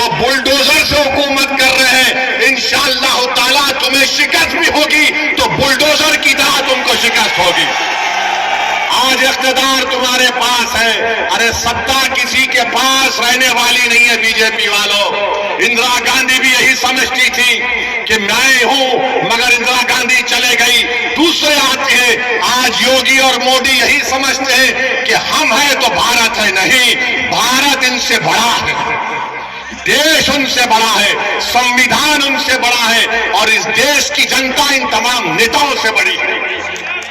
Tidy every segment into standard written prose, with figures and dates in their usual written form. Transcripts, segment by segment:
जो बुलडोजर से हुकूमत कर रहे हैं, इंशाअल्लाह ताला तुम्हें शिकस्त भी होगी तो बुलडोजर की तरह तुमको शिकस्त होगी। आज इख्तिदार तुम्हारे पास है, अरे सत्ता किसी के पास रहने वाली नहीं है। बीजेपी वालों, इंदिरा गांधी भी यही समझती थी कि मैं हूं, मगर इंदिरा गांधी चले गई, दूसरे आते हैं। आज योगी और मोदी यही समझते हैं कि हम हैं तो भारत है। नहीं, भारत इनसे बड़ा है, देश उनसे बड़ा है, संविधान उनसे बड़ा है और इस देश की जनता इन तमाम नेताओं से बड़ी है।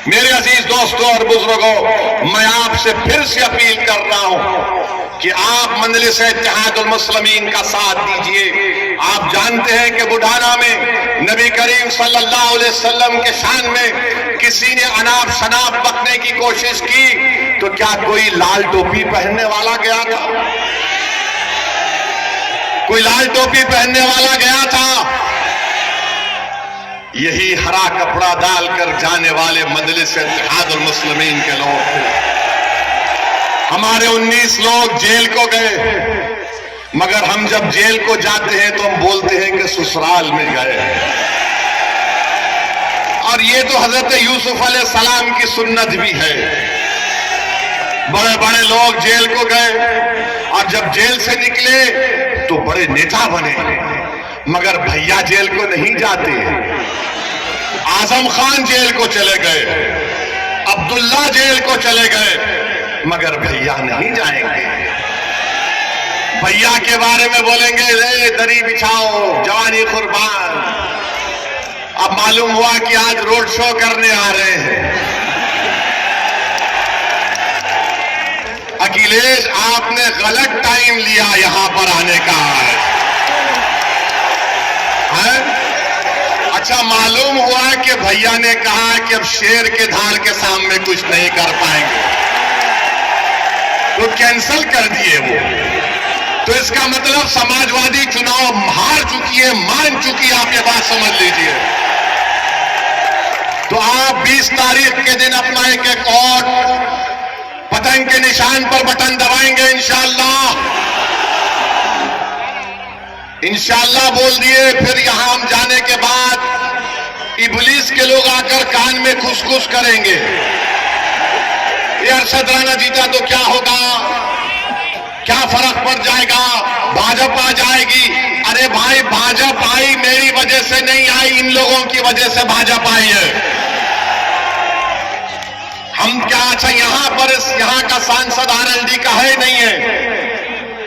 मेरे अजीज दोस्तों और बुजुर्गों, मैं आपसे फिर से अपील कर रहा हूं कि आप मजलिस इत्तेहादुल मुस्लिमीन का साथ दीजिए। आप जानते हैं कि बुढ़ाना में नबी करीम सल्लल्लाहु अलैहि वसल्लम के शान में किसी ने अनाप शनाप बकने की कोशिश की तो क्या कोई लाल टोपी पहनने वाला गया था? कोई लाल टोपी पहनने वाला गया था? यही हरा कपड़ा डालकर जाने वाले मजलिस इत्तेहादुल मुस्लिमीन के लोग थे। हमारे 19 लोग जेल को गए, मगर हम जब जेल को जाते हैं तो हम बोलते हैं कि ससुराल में गए। और ये तो हजरत यूसुफ अलैहिस्सलाम की सुन्नत भी है। बड़े बड़े लोग जेल को गए और जब जेल से निकले तो बड़े नेता बने, मगर भैया जेल को नहीं जाते। आजम खान जेल को चले गए, अब्दुल्ला जेल को चले गए, मगर भैया नहीं जाएंगे। भैया के बारे में बोलेंगे रे दरी बिछाओ जवानी कुर्बान। अब मालूम हुआ कि आज रोड शो करने आ रहे हैं। अखिलेश, आपने गलत टाइम लिया यहां पर आने का है? अच्छा, मालूम हुआ कि भैया ने कहा कि अब शेर के धाड़ के सामने कुछ नहीं कर पाएंगे तो कैंसिल कर दिए वो। तो इसका मतलब समाजवादी चुनाव हार चुकी है, मान चुकी है। आप ये बात समझ लीजिए। तो आप 20 तारीख के दिन अपना एक एक और पतंग के निशान पर बटन दबाएंगे इंशाअल्लाह। इंशाअल्लाह बोल दिए। फिर यहां हम जाने के बाद इब्लीस के लोग आकर कान में खुसखुस करेंगे, ये अरशद राणा जीता तो क्या होगा, क्या फर्क पड़ जाएगा, भाजपा जाएगी। अरे भाई, भाजपा आई मेरी वजह से नहीं आई, इन लोगों की वजह से भाजपा आई है। हम क्या, अच्छा यहां पर यहां का सांसद आरएलडी का है नहीं है?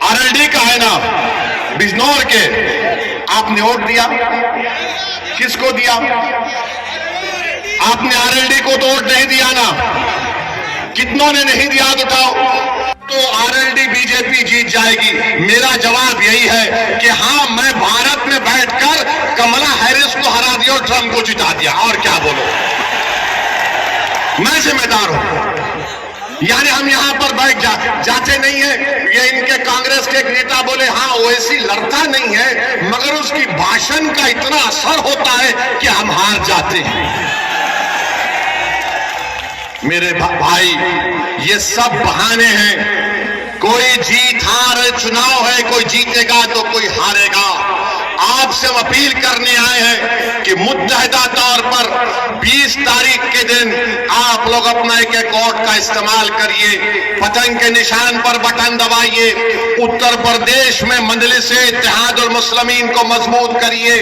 आरएलडी का है ना, बिजनौर के। आपने वोट दिया, किसको दिया? आपने आरएलडी को तो वोट नहीं दिया ना। कितनों ने नहीं दिया उठाओ। तो आरएलडी बीजेपी जीत जाएगी। मेरा जवाब यही है कि हां, मैं भारत में बैठकर कमला हैरिस को हरा दिया और ट्रंप को जिता दिया। और क्या बोलो, मैं जिम्मेदार हूं। यानी हम यहां पर बैठ जाते नहीं है। ये इनके कांग्रेस के एक नेता बोले हाँ ओवैसी लड़ता नहीं है, मगर उसकी भाषण का इतना असर होता है कि हम हार जाते हैं। मेरे भाई, ये सब बहाने हैं। कोई जीत हार चुनाव है, कोई जीतेगा तो कोई हारेगा। आपसे हम अपील करने आए हैं कि मुत्तहिदा तौर पर 20 तारीख के दिन आप लोग अपना एक एक वोट का इस्तेमाल करिए, पतंग के निशान पर बटन दबाइए, उत्तर प्रदेश में मजलिस इत्तेहादुल मुस्लिमीन को मजबूत करिए।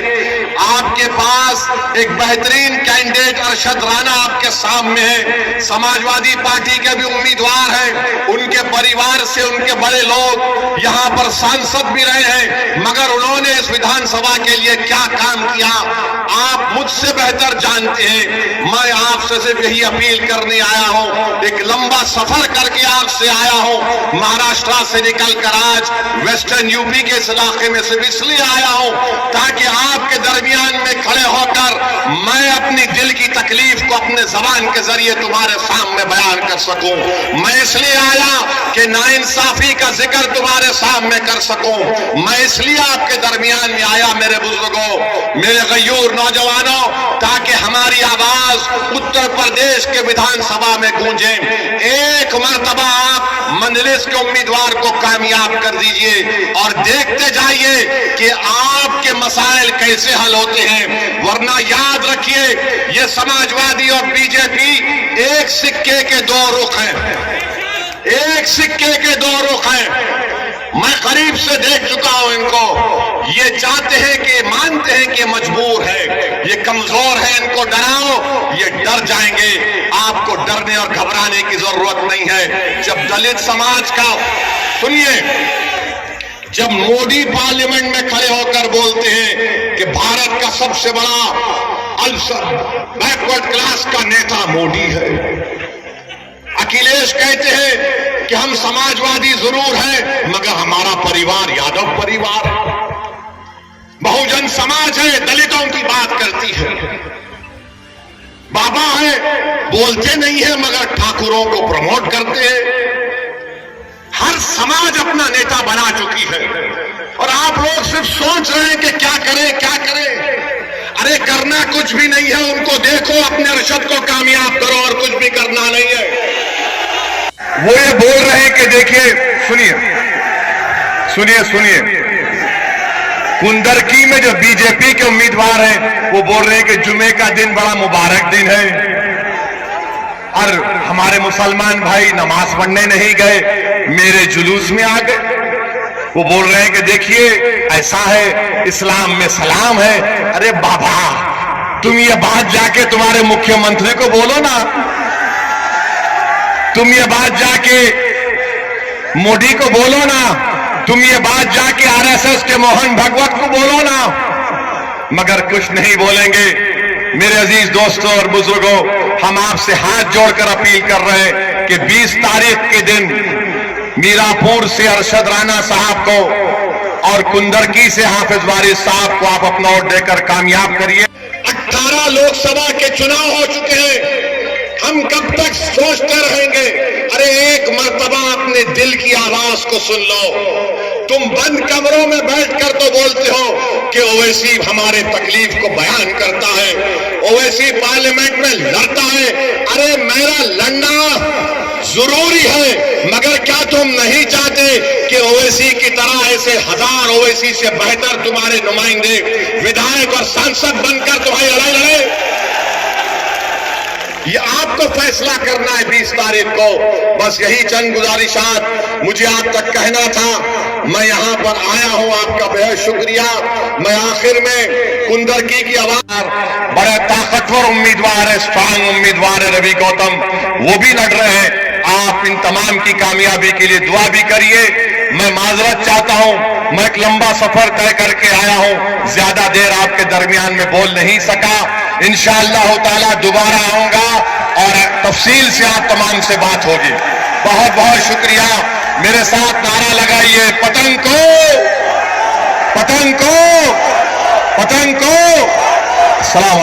आपके पास एक बेहतरीन कैंडिडेट अरशद राणा आपके सामने है, समाजवादी पार्टी के भी उम्मीदवार हैं, उनके परिवार से उनके बड़े लोग यहां पर सांसद भी रहे हैं, मगर उन्होंने इस विधानसभा के लिए क्या काम किया आप मुझसे बेहतर जानते हैं। मैं आपसे सिर्फ यही अपील करने आया हूं, एक लंबा सफर करके आपसे आया हूं, महाराष्ट्र से निकलकर आज वेस्टर्न यूपी के इस इलाके में सिर्फ इसलिए आया हूं ताकि आपके दरमियान में खड़े होकर मैं अपनी दिल की तकलीफ को अपने जबान के जरिए तुम्हारे सामने बयान कर सकूं। मैं इसलिए आया कि नाइंसाफी का जिक्र तुम्हारे सामने कर सकूं। मैं इसलिए आपके दरमियान में आया मेरे बुजुर्गों, मेरे गयूर नौजवानों, ताकि हमारी आवाज उत्तर प्रदेश के विधानसभा में गूंजे। एक मर्तबा आप मंजलिस के उम्मीदवार को कामयाब कर दीजिए और देखते जाइए कि आपके मसाइल कैसे हल होते हैं। वरना याद रखिए, ये समाजवादी और बीजेपी एक सिक्के के दो रुख हैं, एक सिक्के के दो रुख हैं। मैं करीब से देख चुका हूं इनको। ये चाहते हैं कि मानते हैं कि मजबूर है, ये कमजोर है, इनको डराओ, ये डर जाएंगे। आपको डरने और घबराने की जरूरत नहीं है। जब दलित समाज का, सुनिए, जब मोदी पार्लियामेंट में खड़े होकर बोलते हैं कि भारत का सबसे बड़ा बैकवर्ड क्लास का नेता मोदी है, अखिलेश कहते हैं कि हम समाजवादी जरूर हैं मगर हमारा परिवार यादव परिवार, बहुजन समाज है, दलितों की बात करती है, बाबा है, बोलते नहीं है मगर ठाकुरों को प्रमोट करते हैं। हर समाज अपना नेता बना चुकी है और आप लोग सिर्फ सोच रहे हैं कि क्या करें क्या करें। अरे करना कुछ भी नहीं है, उनको देखो, अपने अरशद को कामयाब करो और कुछ भी करना नहीं है। वो ये बोल रहे हैं कि देखिए, सुनिए सुनिए सुनिए, कुंदरकी में जो बीजेपी के उम्मीदवार हैं वो बोल रहे हैं कि जुमे का दिन बड़ा मुबारक दिन है और हमारे मुसलमान भाई नमाज पढ़ने नहीं गए, मेरे जुलूस में आ गए। वो बोल रहे हैं कि देखिए ऐसा है, इस्लाम में सलाम है। अरे बाबा, तुम ये बात जाके तुम्हारे मुख्यमंत्री को बोलो ना, तुम ये बात जाके मोदी को बोलो ना, तुम ये बात जाके आरएसएस के मोहन भागवत को बोलो ना, मगर कुछ नहीं बोलेंगे। मेरे अजीज दोस्तों और बुजुर्गों, हम आपसे हाथ जोड़कर अपील कर रहे हैं कि 20 तारीख के दिन मीरापुर से अरशद राणा साहब को और कुंदरकी से हाफिज वारिस साहब को आप अपना वोट देकर कामयाब करिए। 18 लोकसभा के चुनाव हो चुके हैं, हम कब तक सोचते रहेंगे? अरे एक मर्तबा अपने दिल की आवाज को सुन लो। तुम बंद कमरों में बैठकर तो बोलते हो कि ओवैसी हमारे तकलीफ को बयान करता है, ओवैसी पार्लियामेंट में लड़ता है। अरे मेरा लड़ना जरूरी है, मगर क्या तुम नहीं चाहते कि ओवैसी की तरह ऐसे हजार ओवैसी से बेहतर तुम्हारे नुमाइंदे विधायक और सांसद बनकर तुम्हारी लड़ाई लड़े? ये आपको फैसला करना है 20 तारीख को। बस यही चंद गुजारिशात मुझे आप तक कहना था। मैं यहां पर आया हूं, आपका बेहद शुक्रिया। मैं आखिर में कुंदरकी की आवाज, बड़े ताकतवर उम्मीदवार है, स्ट्रांग उम्मीदवार है रवि गौतम, वो भी लड़ रहे हैं। आप इन तमाम की कामयाबी के लिए दुआ भी करिए। मैं माजरत चाहता हूं, मैं एक लंबा सफर तय करके आया हूं, ज्यादा देर आपके दरमियान में बोल नहीं सका। इंशाअल्लाह ताला दोबारा आऊंगा और तफसील से आप तमाम से बात होगी। बहुत बहुत शुक्रिया। मेरे साथ नारा लगाइए, पतंग को, पतंग को, पतंग को। सलाम।